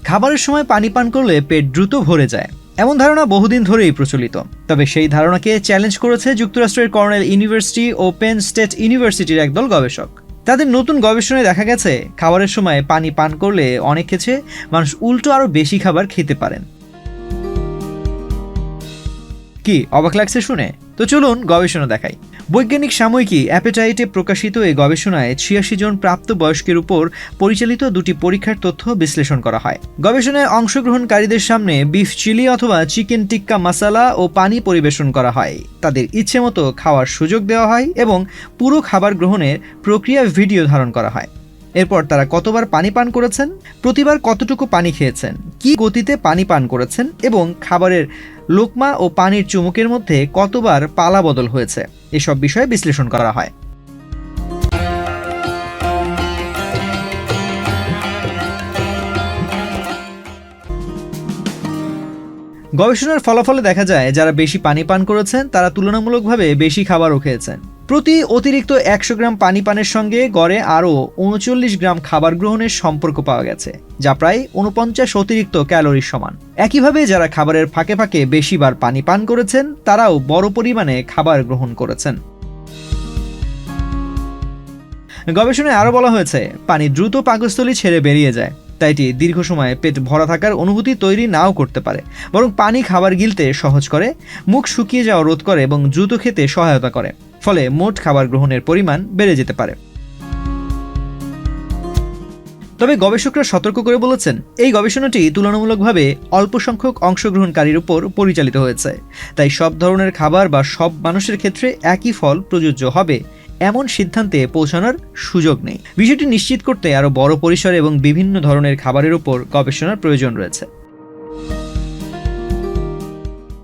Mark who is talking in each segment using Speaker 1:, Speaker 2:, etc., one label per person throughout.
Speaker 1: খাবারের সময় পানি পান করলে পেট দ্রুত ভরে যায়, এমন ধারণা বহুদিন ধরেই প্রচলিত। তবে সেই ধারণাকে চ্যালেঞ্জ করেছে যুক্তরাষ্ট্রের কর্নেল ইউনিভার্সিটি ও পেন স্টেট ইউনিভার্সিটির একদল গবেষক। তাদের নতুন গবেষণায় দেখা গেছে খাবারের সময় পানি পান করলে অনেক ক্ষেত্রে মানুষ উল্টো আরও বেশি খাবার খেতে পারেন। কি অবাক লাগছে শুনে? তো চলুন গবেষণা দেখাই। বৈজ্ঞানিক সাময়িকী অ্যাপেটাইটে প্রকাশিত এই গবেষণায় ৮৬ জন প্রাপ্তবয়স্কের উপর পরিচালিত দুটি পরীক্ষার তথ্য বিশ্লেষণ করা হয়। গবেষণায় অংশগ্রহণকারীদের সামনে বিফ চিলি অথবা চিকেন টিক্কা মাসালা ও পানি পরিবেশন করা হয়। তাদের ইচ্ছে মতো খাওয়ার সুযোগ দেওয়া হয় এবং পুরো খাবার গ্রহণের প্রক্রিয়া ভিডিও ধারণ করা হয়। এরপর তারা কতবার পানি পান করেছেন, প্রতিবার কতটুকু পানি খেয়েছেন, কি গতিতে পানি পান করেছেন এবং খাবারের লোকমা ও পানির চুমুকের মধ্যে কতবার পালা বদল হয়েছে, এসব বিষয়ে বিশ্লেষণ করা হয়। গবেষণার ফলাফলে দেখা যায় যারা বেশি পানি পান করেছেন তারা তুলনামূলকভাবে বেশি খাবারও খেয়েছেন। প্রতি অতিরিক্ত ১০০ গ্রাম পানি পানের সঙ্গে গড়ে আরও ৩৯ গ্রাম খাবার গ্রহণের সম্পর্ক পাওয়া গেছে, যা প্রায় ৪৯ অতিরিক্ত ক্যালোরির সমান। একইভাবে যারা খাবারের ফাঁকে ফাঁকে বেশিবার পানি পান করেছেন তারাও বড় পরিমাণে খাবার গ্রহণ করেছেন। গবেষণায় আরও বলা হয়েছে পানি দ্রুত পাকস্থলী ছেড়ে বেরিয়ে যায়, তাই এটি দীর্ঘ সময় পেট ভরা থাকার অনুভূতি তৈরি নাও করতে পারে, বরং পানি খাবার গিলতে সহজ করে, মুখ শুকিয়ে যাওয়া রোধ করে এবং দ্রুত খেতে সহায়তা করে, ফলে মোট খাবার গ্রহণের পরিমাণ বেড়ে যেতে পারে। তবে গবেষকরা সতর্ক করে বলেছেন এই গবেষণাটি তুলনামূলকভাবে অল্প সংখ্যক অংশগ্রহণকারীর উপর পরিচালিত হয়েছে, তাই সব ধরনের খাবার বা সব মানুষের ক্ষেত্রে একই ফল প্রযোজ্য হবে এমন সিদ্ধান্তে পৌঁছানোর সুযোগ নেই। বিষয়টি নিশ্চিত করতে আরও বড় পরিসরে এবং বিভিন্ন ধরনের খাবারের উপর গবেষণার প্রয়োজন রয়েছে।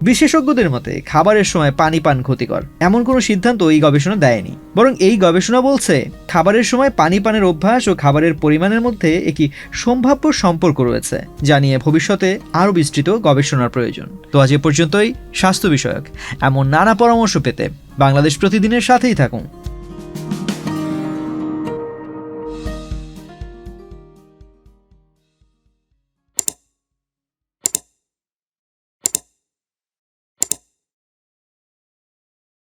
Speaker 1: বিশেষজ্ঞদের মতে খাবারের সময় পানি পান ক্ষতিকর এমন কোনো সিদ্ধান্ত এই গবেষণা দেয়নি, বরং এই গবেষণা বলছে খাবারের সময় পানি পানের অভ্যাস ও খাবারের পরিমাণের মধ্যে একটি সম্ভাব্য সম্পর্ক রয়েছে, যা নিয়ে ভবিষ্যতে আরও বিস্তৃত গবেষণার প্রয়োজন। তো আজ এ পর্যন্তই। স্বাস্থ্য বিষয়ক এমন নানা পরামর্শ পেতে বাংলাদেশ প্রতিদিনের সাথেই থাকুন।